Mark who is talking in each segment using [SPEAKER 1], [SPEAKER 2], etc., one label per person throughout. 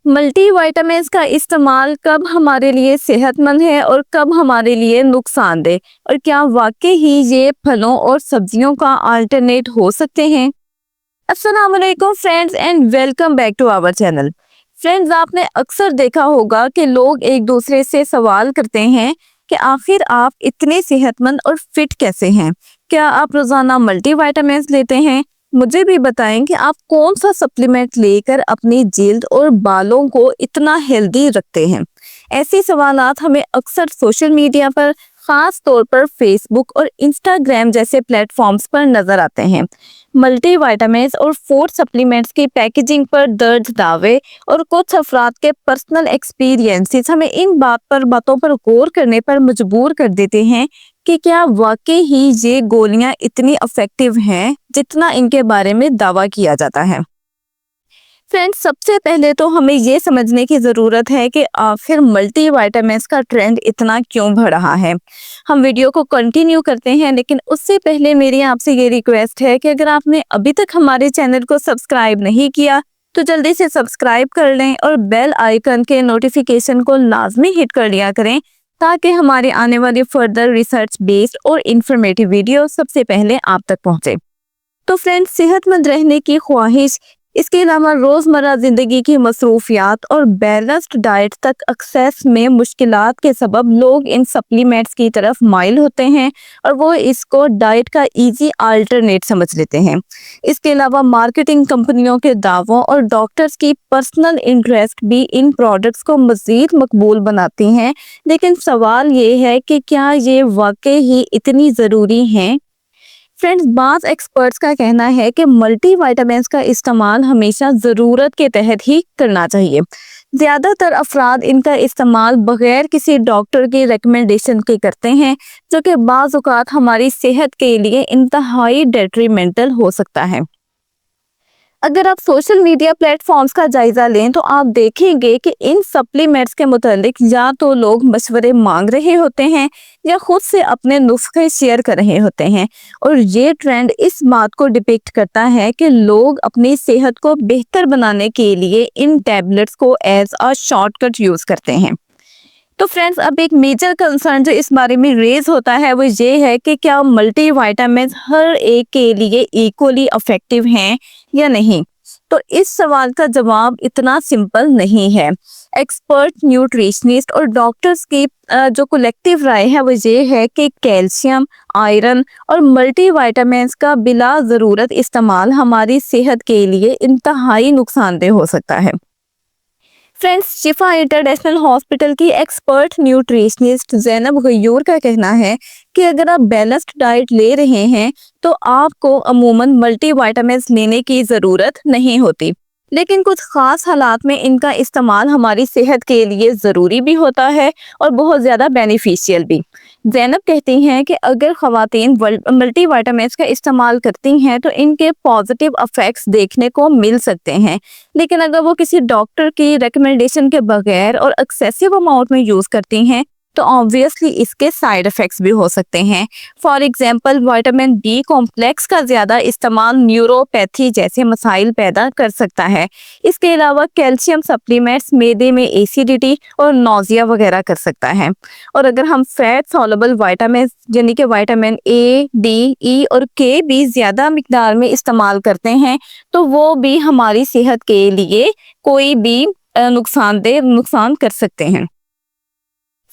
[SPEAKER 1] Multi vitamins का इस्तेमाल कब हमारे लिए सेहतमंद है और कब हमारे लिए नुकसानदेह, और क्या वाकई ही ये फलों और सब्जियों का अल्टरनेट हो सकते हैं। अस्सलाम वालेकुम friends and welcome back to our channel. Friends, आपने अक्सर देखा होगा कि लोग एक दूसरे से सवाल करते हैं कि आखिर आप इतने सेहतमंद और फिट कैसे हैं। क्या आप रोजाना मल्टी विटामिन्स लेते हैं? मुझे भी बताएं कि आप कौन सा सप्लीमेंट लेकर अपनी जिल्द और बालों को इतना हेल्दी रखते हैं। ऐसे सवालात हमें अक्सर सोशल मीडिया पर, खास तौर पर फेसबुक और इंस्टाग्राम जैसे प्लेटफॉर्म्स पर नजर आते हैं। मल्टी विटामिन्स और फूड सप्लीमेंट्स की पैकेजिंग पर दर्ज दावे और कुछ अफराद के पर्सनल एक्सपीरियंसेस हमें इन बातों पर गौर करने पर मजबूर कर देते हैं कि क्या वाकई ही ये गोलियां इतनी इफेक्टिव हैं जितना इनके बारे में दावा किया जाता है। फ्रेंड्स, सबसे पहले तो हमें ये समझने की ज़रूरत है कि आखिर मल्टी विटामिन्स का ट्रेंड इतना क्यों बढ़ रहा है। हम वीडियो को कंटिन्यू करते हैं, लेकिन उससे पहले मेरी आपसे ये रिक्वेस्ट है कि अगर आपने अभी तक हमारे चैनल को सब्सक्राइब नहीं किया तो जल्दी से सब्सक्राइब कर लें और बेल आइकन के नोटिफिकेशन को लाजमी हिट कर लिया करें, ताकि हमारे आने वाली फर्दर रिसर्च बेस्ड और इंफॉर्मेटिव वीडियो सबसे पहले आप तक पहुंचे। तो फ्रेंड्स, सेहतमंद रहने की ख्वाहिश, इसके अलावा रोज़मर्रा ज़िंदगी की मसरूफियात और बैलेंस्ड डाइट तक एक्सेस में मुश्किलात के सबब लोग इन सप्लीमेंट्स की तरफ माइल होते हैं और वो इसको डाइट का इजी अल्टरनेट समझ लेते हैं। इसके अलावा मार्केटिंग कंपनियों के दावों और डॉक्टर्स की पर्सनल इंटरेस्ट भी इन प्रोडक्ट्स को मज़ीद मकबूल बनाती हैं। लेकिन सवाल ये है कि क्या ये वाकई ही इतनी ज़रूरी हैं। फ्रेंड्स, बाज़ एक्सपर्ट्स का कहना है कि मल्टी विटामिन्स का इस्तेमाल हमेशा ज़रूरत के तहत ही करना चाहिए। ज़्यादातर अफराद इनका इस्तेमाल बगैर किसी डॉक्टर की रिकमेंडेशन के करते हैं, जो कि बाज़ औक़ात हमारी सेहत के लिए इंतहाई डेट्रीमेंटल हो सकता है। अगर आप सोशल मीडिया प्लेटफॉर्म्स का जायजा लें तो आप देखेंगे कि इन सप्लीमेंट्स के मुतालिक या तो लोग मशवरे मांग रहे होते हैं या खुद से अपने नुस्खे शेयर कर रहे होते हैं, और ये ट्रेंड इस बात को डिपिक्ट करता है कि लोग अपनी सेहत को बेहतर बनाने के लिए इन टैबलेट्स को एज अ शॉर्टकट यूज करते हैं। तो फ्रेंड्स, अब एक मेजर कंसर्न जो इस बारे में रेज होता है वो ये है कि क्या मल्टी विटामिन्स हर एक के लिए इक्वली इफेक्टिव हैं या नहीं। तो इस सवाल का जवाब इतना सिंपल नहीं है। एक्सपर्ट न्यूट्रिशनिस्ट और डॉक्टर्स की जो कलेक्टिव राय है वो ये है कि कैल्शियम, आयरन और मल्टी विटामिन्स का बिला ज़रूरत इस्तेमाल हमारी सेहत के लिए इंतहाई नुकसानदेह हो सकता है। फ्रेंड्स, शिफा इंटरनेशनल हॉस्पिटल की एक्सपर्ट न्यूट्रिशनिस्ट ज़ैनब गयूर का कहना है कि अगर आप बैलेंस्ड डाइट ले रहे हैं तो आपको अमूमन मल्टी विटामिन्स लेने की ज़रूरत नहीं होती, लेकिन कुछ ख़ास हालात में इनका इस्तेमाल हमारी सेहत के लिए ज़रूरी भी होता है और बहुत ज़्यादा बेनिफिशियल भी। ज़ैनब कहती हैं कि अगर ख़वातीन मल्टी विटामिन्स का इस्तेमाल करती हैं तो इनके पॉजिटिव इफ़ेक्ट्स देखने को मिल सकते हैं, लेकिन अगर वो किसी डॉक्टर की रिकमेंडेशन के बगैर और एक्सेसिव अमाउंट में यूज़ करती हैं तो ऑब्वियसली इसके साइड इफ़ेक्ट्स भी हो सकते हैं। For example, vitamin B complex का ज़्यादा इस्तेमाल न्यूरोपैथी जैसे मसाइल पैदा कर सकता है। इसके अलावा कैल्शियम सप्लीमेंट्स मैदे में एसिडिटी और नौजिया वगैरह कर सकता है। और अगर हम फैट सॉल्युबल विटामिन यानी कि विटामिन ए, डी, ई और के भी ज़्यादा मिकदार में इस्तेमाल करते हैं तो वो भी हमारी सेहत के लिए कोई भी नुकसान कर सकते हैं।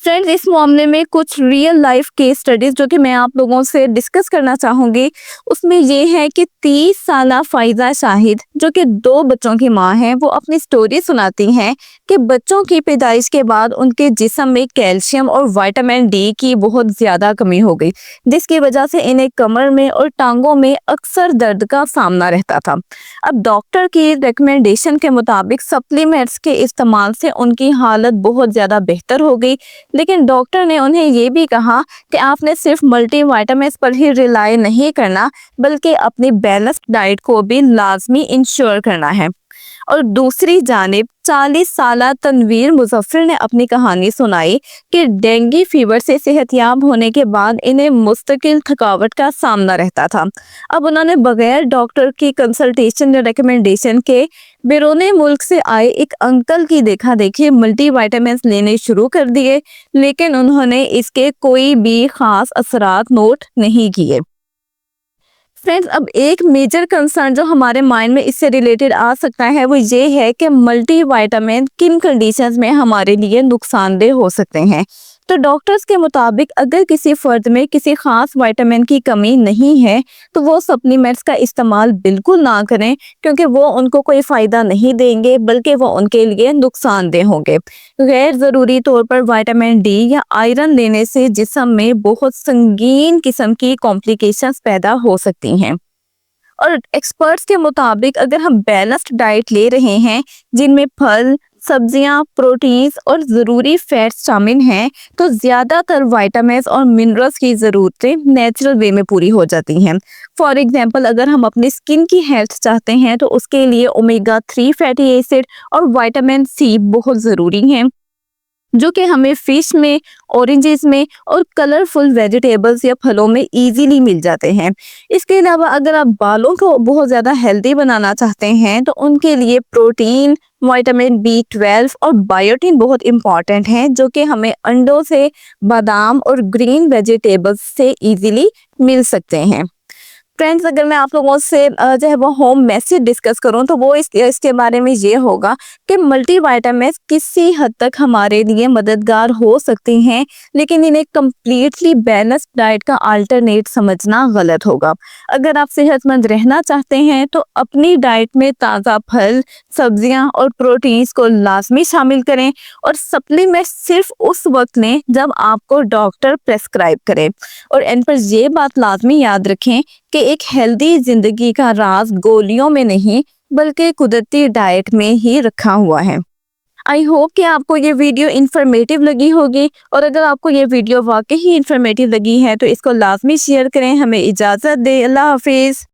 [SPEAKER 1] फ्रेंड्स, इस मामले में कुछ रियल लाइफ केस स्टडीज जो कि मैं आप लोगों से डिस्कस करना चाहूँगी, उसमें ये है कि 30 साला फ़ाइज़ा शाहिद जो कि 2 बच्चों की माँ हैं, वो अपनी स्टोरी सुनाती हैं कि बच्चों की पैदाइश के बाद उनके जिस्म में कैल्शियम और विटामिन डी की बहुत ज़्यादा कमी हो गई, जिसकी वजह से इन्हें कमर में और टांगों में अक्सर दर्द का सामना रहता था। अब डॉक्टर की रिकमेंडेशन के मुताबिक सप्लीमेंट्स के इस्तेमाल से उनकी हालत बहुत ज़्यादा बेहतर हो गई, लेकिन डॉक्टर ने उन्हें ये भी कहा कि आपने सिर्फ मल्टी विटामिन्स पर ही रिलाई नहीं करना, बल्कि अपनी बैलेंस्ड डाइट को भी लाजमी इंश्योर करना है। اور دوسری جانب 40 سالہ تنویر مظفر نے اپنی کہانی سنائی کہ ڈینگی فیور سے صحت یاب ہونے کے بعد انہیں مستقل تھکاوٹ کا سامنا رہتا تھا۔ اب انہوں نے بغیر ڈاکٹر کی کنسلٹیشن یا ریکمنڈیشن کے بیرون ملک سے آئے ایک انکل کی دیکھا دیکھی ملٹی وائٹامنز لینے شروع کر دیے، لیکن انہوں نے اس کے کوئی بھی خاص اثرات نوٹ نہیں کیے۔ فرینڈز، اب ایک میجر کنسرن جو ہمارے مائنڈ میں اس سے ریلیٹڈ آ سکتا ہے وہ یہ ہے کہ ملٹی وائٹامن کن کنڈیشنز میں ہمارے لیے نقصان دہ ہو سکتے ہیں۔ تو ڈاکٹرز کے مطابق اگر کسی فرد میں کسی خاص وائٹامن کی کمی نہیں ہے تو وہ سپلیمنٹس کا استعمال بالکل نہ کریں، کیونکہ وہ ان کو کوئی فائدہ نہیں دیں گے بلکہ وہ ان کے لیے نقصان دہ ہوں گے۔ غیر ضروری طور پر وائٹامن ڈی یا آئرن لینے سے جسم میں بہت سنگین قسم کی کمپلیکیشنز پیدا ہو سکتی ہیں۔ اور ایکسپرٹس کے مطابق اگر ہم بیلنسڈ ڈائٹ لے رہے ہیں جن میں پھل، سبزیاں، پروٹینز اور ضروری فیٹس شامل ہیں تو زیادہ تر وائٹامنز اور منرلز کی ضرورتیں نیچرل وے میں پوری ہو جاتی ہیں۔ فار ایگزامپل، اگر ہم اپنی سکن کی ہیلتھ چاہتے ہیں تو اس کے لیے اومیگا 3 فیٹی ایسڈ اور وائٹامن سی بہت ضروری ہیں، جو کہ ہمیں فش میں، اورنجز میں اور کلرفل ویجیٹیبلز یا پھلوں میں ایزیلی مل جاتے ہیں۔ اس کے علاوہ اگر آپ بالوں کو بہت زیادہ ہیلدی بنانا چاہتے ہیں تو ان کے لیے پروٹین، وائٹامن B12 اور بائیوٹین بہت امپورٹنٹ ہیں، جو کہ ہمیں انڈوں سے، بادام اور گرین ویجیٹیبلز سے ایزیلی مل سکتے ہیں۔ فرینڈز، اگر میں آپ لوگوں سے جو ہے وہ ہوم میسج ڈسکس کروں تو وہ اس کے بارے میں یہ ہوگا کہ ملٹی وائٹامنز کسی حد تک ہمارے لیے مددگار ہو سکتی ہیں، لیکن انہیں کمپلیٹلی بیلنسڈ ڈائٹ کا آلٹرنیٹ سمجھنا غلط ہوگا۔ اگر آپ صحت مند رہنا چاہتے ہیں تو اپنی ڈائٹ میں تازہ پھل، سبزیاں اور پروٹینز کو لازمی شامل کریں، اور سپلیمنٹ صرف اس وقت لیں جب آپ کو ڈاکٹر پریسکرائب کرے۔ اور ان پر یہ بات لازمی یاد رکھیں کہ ایک ہیلدی زندگی کا راز گولیوں میں نہیں بلکہ قدرتی ڈائٹ میں ہی رکھا ہوا ہے۔ آئی ہوپ کہ آپ کو یہ ویڈیو انفارمیٹیو لگی ہوگی، اور اگر آپ کو یہ ویڈیو واقعی انفارمیٹیو لگی ہے تو اس کو لازمی شیئر کریں۔ ہمیں اجازت دیں، اللہ حافظ۔